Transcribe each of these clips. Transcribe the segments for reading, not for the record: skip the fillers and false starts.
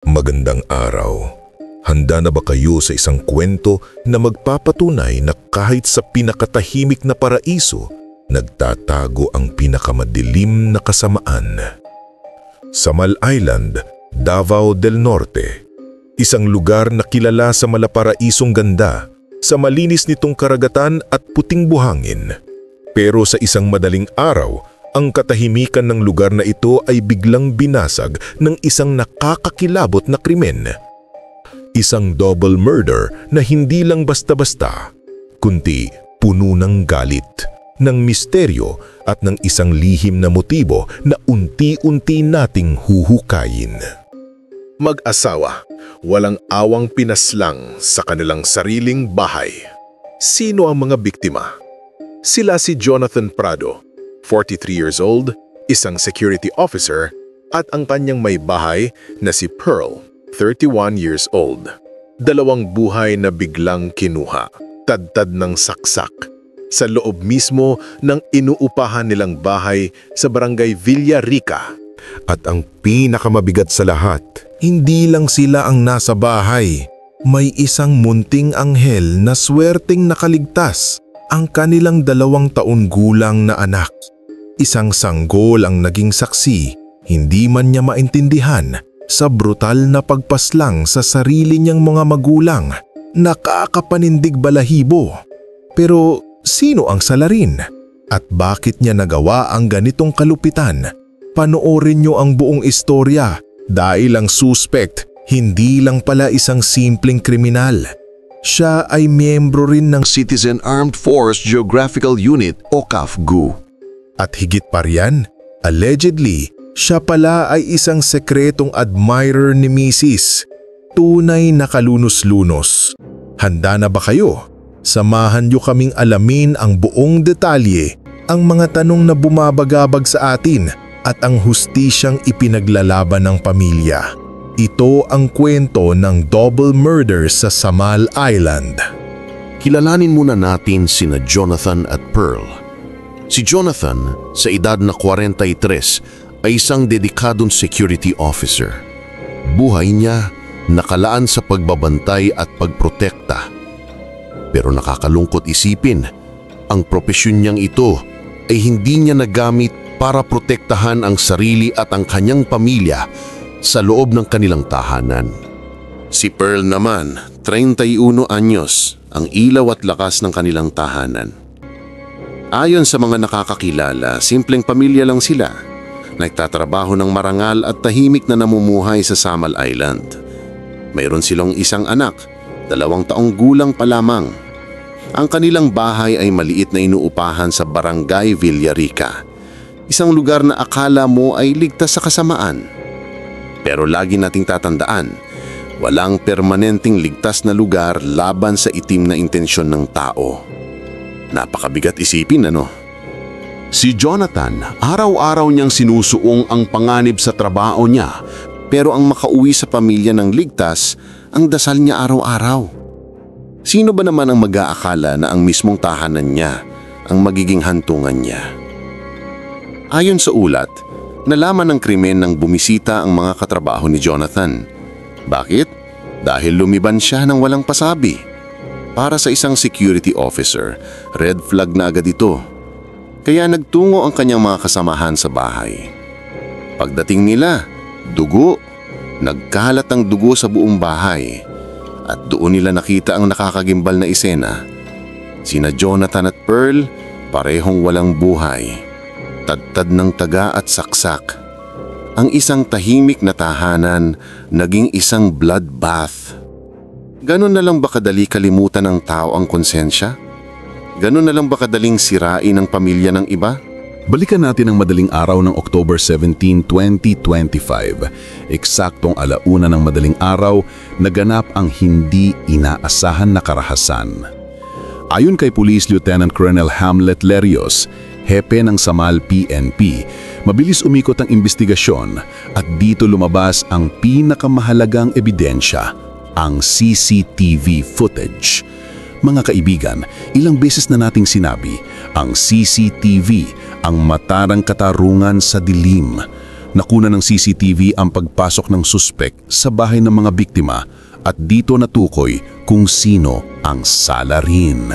Magandang araw. Handa na ba kayo sa isang kwento na magpapatunay na kahit sa pinakatahimik na paraiso, nagtatago ang pinakamadilim na kasamaan? Samal Island, Davao del Norte. Isang lugar na kilala sa malaparaisong ganda, sa malinis nitong karagatan at puting buhangin. Pero sa isang madaling araw, ang katahimikan ng lugar na ito ay biglang binasag ng isang nakakakilabot na krimen. Isang double murder na hindi lang basta-basta, kundi puno ng galit, ng misteryo at ng isang lihim na motibo na unti-unti nating huhukayin. Mag-asawa, walang awang pinaslang sa kanilang sariling bahay. Sino ang mga biktima? Sila si Jonathan Prado, 43 years old, isang security officer, at ang kanyang may bahay na si Pearl, 31 years old. Dalawang buhay na biglang kinuha, tadtad ng saksak, sa loob mismo ng inuupahan nilang bahay sa barangay Villa Rica. At ang pinakamabigat sa lahat, hindi lang sila ang nasa bahay. May isang munting anghel na swerteng nakaligtas, ang kanilang 2 taon gulang na anak. Isang sanggol ang naging saksi, hindi man niya maintindihan, sa brutal na pagpaslang sa sarili niyang mga magulang. Nakakapanindig balahibo. Pero sino ang salarin? At bakit niya nagawa ang ganitong kalupitan? Panoorin niyo ang buong istorya dahil ang suspect hindi lang pala isang simpleng kriminal. Siya ay miyembro rin ng Citizen Armed Force Geographical Unit o CAFGU. At higit pa riyan, allegedly, siya pala ay isang sekretong admirer ni Mrs. Tunay na kalunos-lunos. Handa na ba kayo? Samahan niyo kaming alamin ang buong detalye, ang mga tanong na bumabagabag sa atin at ang hustisyang ipinaglalaban ng pamilya. Ito ang kwento ng double murder sa Samal Island. Kilalanin muna natin sina Jonathan at Pearl. Si Jonathan, sa edad na 43, ay isang dedikadong security officer. Buhay niya nakalaan sa pagbabantay at pagprotekta. Pero nakakalungkot isipin, ang propesyon niyang ito ay hindi niya nagamit para protektahan ang sarili at ang kanyang pamilya sa loob ng kanilang tahanan. Si Pearl naman, 31 anyos, ang ilaw at lakas ng kanilang tahanan. Ayon sa mga nakakakilala, simpleng pamilya lang sila. Nagtatrabaho ng marangal at tahimik na namumuhay sa Samal Island. Mayroon silang isang anak, 2 taong gulang pa lamang. Ang kanilang bahay ay maliit na inuupahan sa barangay Villa Rica, isang lugar na akala mo ay ligtas sa kasamaan. Pero lagi nating tatandaan, walang permanenteng ligtas na lugar laban sa itim na intensyon ng tao. Napakabigat isipin, ano? Si Jonathan, araw-araw niyang sinusuong ang panganib sa trabaho niya, pero ang makauwi sa pamilya ng ligtas, ang dasal niya araw-araw. Sino ba naman ang mag-aakala na ang mismong tahanan niya ang magiging hantungan niya? Ayon sa ulat, nalaman ng krimen nang bumisita ang mga katrabaho ni Jonathan. Bakit? Dahil lumiban siya ng walang pasabi. Para sa isang security officer, red flag na agad ito. Kaya nagtungo ang kanyang mga kasamahan sa bahay. Pagdating nila, dugo. Nagkalat ang dugo sa buong bahay. At doon nila nakita ang nakakagimbal na eksena. Sina Jonathan at Pearl, parehong walang buhay. Tadtad ng taga at saksak. Ang isang tahimik na tahanan naging isang bloodbath. Ganon na lang ba kadali kalimutan ng tao ang konsensya? Ganon na lang ba kadaling sirain ang pamilya ng iba? Balikan natin ang madaling araw ng October 17, 2025. Eksaktong 1:00 ng madaling araw, naganap ang hindi inaasahan na karahasan. Ayon kay Police Lieutenant Colonel Hamlet Lerios, hepe ng Samal PNP, mabilis umikot ang investigasyon at dito lumabas ang pinakamahalagang ebidensya, ang CCTV footage. Mga kaibigan, ilang beses na nating sinabi, ang CCTV ang matarang katarungan sa dilim. Nakuna ng CCTV ang pagpasok ng suspek sa bahay ng mga biktima at dito natukoy kung sino ang salarin.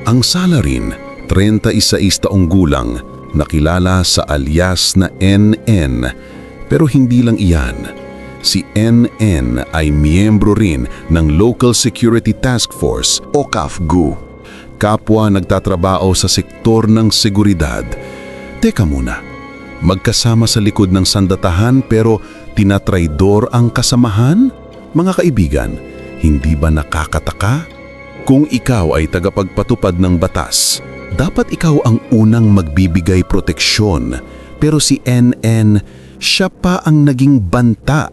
Ang salarin, 36 taong gulang, nakilala sa alias na NN. Pero hindi lang iyan. Si NN ay miyembro rin ng Local Security Task Force o CAFGU. Kapwa nagtatrabaho sa sektor ng seguridad. Teka muna. Magkasama sa likod ng sandatahan pero tinatraidor ang kasamahan? Mga kaibigan, hindi ba nakakataka? Kung ikaw ay tagapagpatupad ng batas, dapat ikaw ang unang magbibigay proteksyon. Pero si NN, siya pa ang naging banta.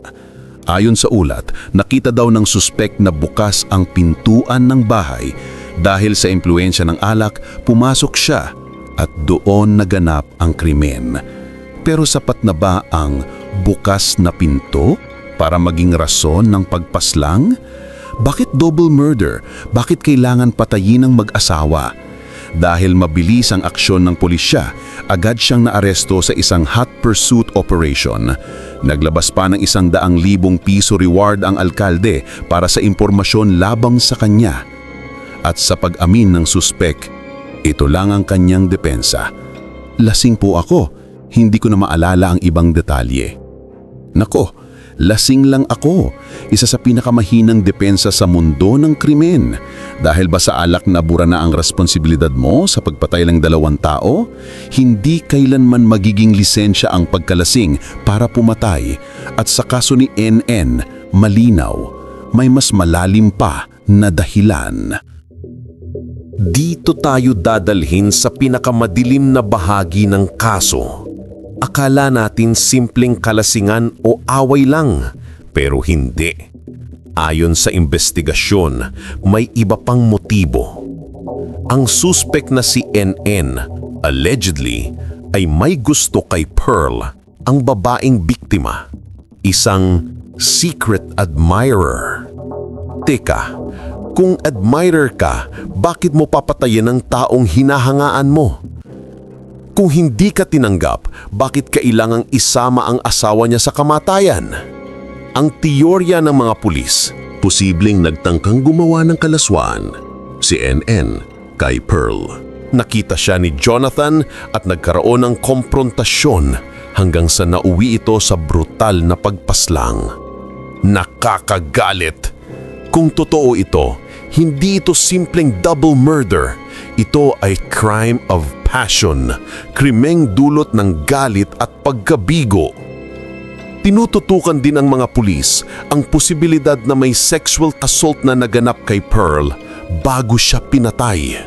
Ayon sa ulat, nakita daw ng suspek na bukas ang pintuan ng bahay. Dahil sa impluensya ng alak, pumasok siya at doon naganap ang krimen. Pero sapat na ba ang bukas na pinto para maging rason ng pagpaslang? Bakit double murder? Bakit kailangan patayin ng mag-asawa? Dahil mabilis ang aksyon ng pulisya, agad siyang naaresto sa isang hot pursuit operation. Naglabas pa ng 100,000 piso reward ang alkalde para sa impormasyon labang sa kanya. At sa pag-amin ng suspek, ito lang ang kanyang depensa. Lasing po ako. Hindi ko na maalala ang ibang detalye. Nako, lasing lang ako. Isa sa pinakamahinang depensa sa mundo ng krimen. Dahil ba sa alak nabura na ang responsibilidad mo sa pagpatay ng 2 tao? Hindi kailanman magiging lisensya ang pagkalasing para pumatay. At sa kaso ni NN, malinaw, may mas malalim pa na dahilan. Dito tayo dadalhin sa pinakamadilim na bahagi ng kaso. Akala natin simpleng kalasingan o away lang, pero hindi. Ayon sa investigasyon, may iba pang motibo. Ang suspek na si NN, allegedly, ay may gusto kay Pearl, ang babaeng biktima. Isang secret admirer. Teka, kung admirer ka, bakit mo papatayin ang taong hinahangaan mo? Kung hindi ka tinanggap, bakit kailangang isama ang asawa niya sa kamatayan? Ang teorya ng mga pulis, Posibleng nagtangkang gumawa ng kalaswaan. Si NN kay Pearl. nakita siya ni Jonathan at nagkaroon ng komprontasyon hanggang sa nauwi ito sa brutal na pagpaslang. Nakakagalit! Kung totoo ito, hindi ito simpleng double murder. Ito ay crime of passion, krimeng dulot ng galit at pagkabigo. Tinututukan din ng mga pulis ang posibilidad na may sexual assault na naganap kay Pearl bago siya pinatay.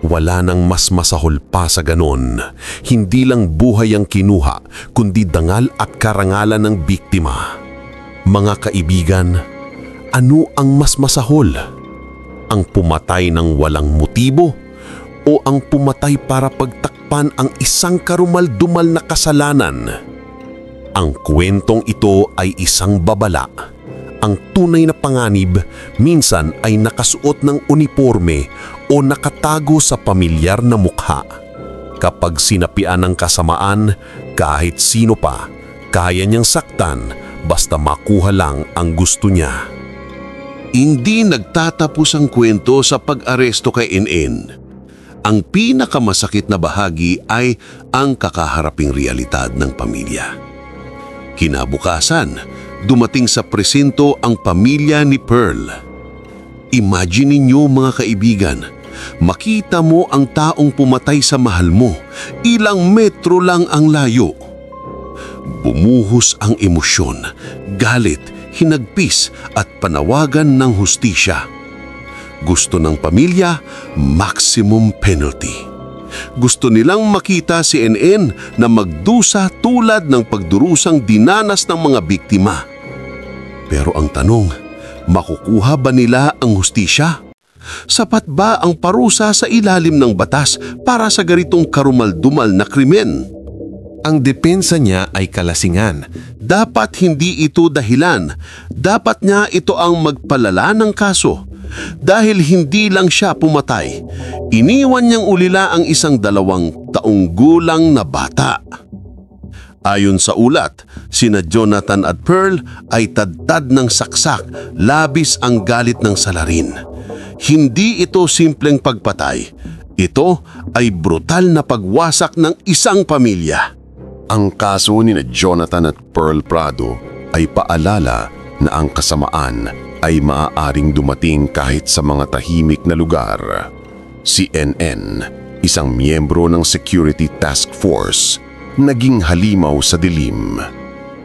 Wala nang mas masahol pa sa ganon. Hindi lang buhay ang kinuha, kundi dangal at karangalan ng biktima. Mga kaibigan, ano ang mas masahol? Ang pumatay ng walang motibo o ang pumatay para pagtakpan ang isang karumal-dumal na kasalanan? Ang kwentong ito ay isang babala. Ang tunay na panganib minsan ay nakasuot ng uniforme o nakatago sa pamilyar na mukha. Kapag sinapian ng kasamaan, kahit sino pa, kaya niyang saktan basta makuha lang ang gusto niya. Hindi nagtatapos ang kwento sa pag-aresto kay NN. Ang pinakamasakit na bahagi ay ang kakaharaping realidad ng pamilya. Kinabukasan, dumating sa presinto ang pamilya ni Pearl. Imagine ninyo mga kaibigan, makita mo ang taong pumatay sa mahal mo, ilang metro lang ang layo. Bumuhos ang emosyon, galit, hinagpis at panawagan ng hustisya. Gusto ng pamilya, maximum penalty. Gusto nilang makita si NN na magdusa tulad ng pagdurusang dinanas ng mga biktima. Pero ang tanong, makukuha ba nila ang hustisya? Sapat ba ang parusa sa ilalim ng batas para sa ganitong karumal-dumal na krimen? Ang depensa niya ay kalasingan. Dapat hindi ito dahilan. Dapat niya ito ang magpalala ng kaso. Dahil hindi lang siya pumatay, iniwan niyang ulila ang isang 2 taong gulang na bata. Ayon sa ulat, sina Jonathan at Pearl ay tadtad ng saksak, labis ang galit ng salarin. Hindi ito simpleng pagpatay. Ito ay brutal na pagwasak ng isang pamilya. Ang kaso ni Jonathan at Pearl Prado ay paalala na ang kasamaan ay maaaring dumating kahit sa mga tahimik na lugar. Si NN, isang miyembro ng Security Task Force, naging halimaw sa dilim.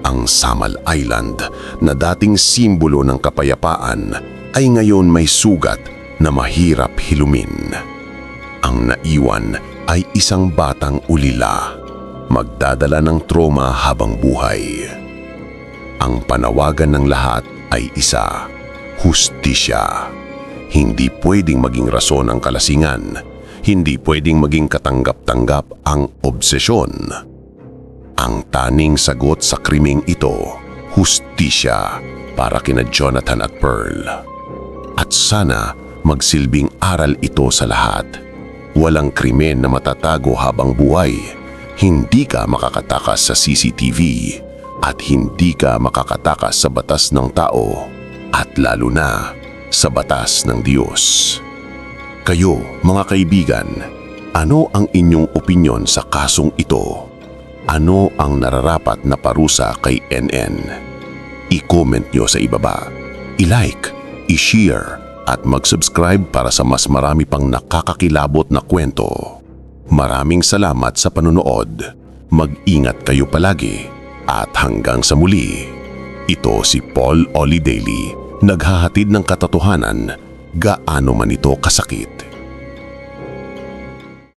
Ang Samal Island na dating simbolo ng kapayapaan ay ngayon may sugat na mahirap hilumin. Ang naiwan ay isang batang ulila, magdadala ng trauma habang buhay. Ang panawagan ng lahat ay isa, hustisya. Hindi pwedeng maging rason ang kalasingan, hindi pwedeng maging katanggap-tanggap ang obsesyon. Ang taning sagot sa krimeng ito, hustisya para kina Jonathan at Pearl. At sana magsilbing aral ito sa lahat. Walang krimen na matatago habang buhay. Hindi ka makakatakas sa CCTV at hindi ka makakatakas sa batas ng tao at lalo na sa batas ng Diyos. Kayo, mga kaibigan, ano ang inyong opinyon sa kasong ito? Ano ang nararapat na parusa kay NN? I-comment nyo sa ibaba, i-like, i-share at mag-subscribe para sa mas marami pang nakakakilabot na kwento. Maraming salamat sa panonood. Mag-ingat kayo palagi at hanggang sa muli. Ito si Paul Oli Daly, naghahatid ng katotohanan gaano man ito kasakit.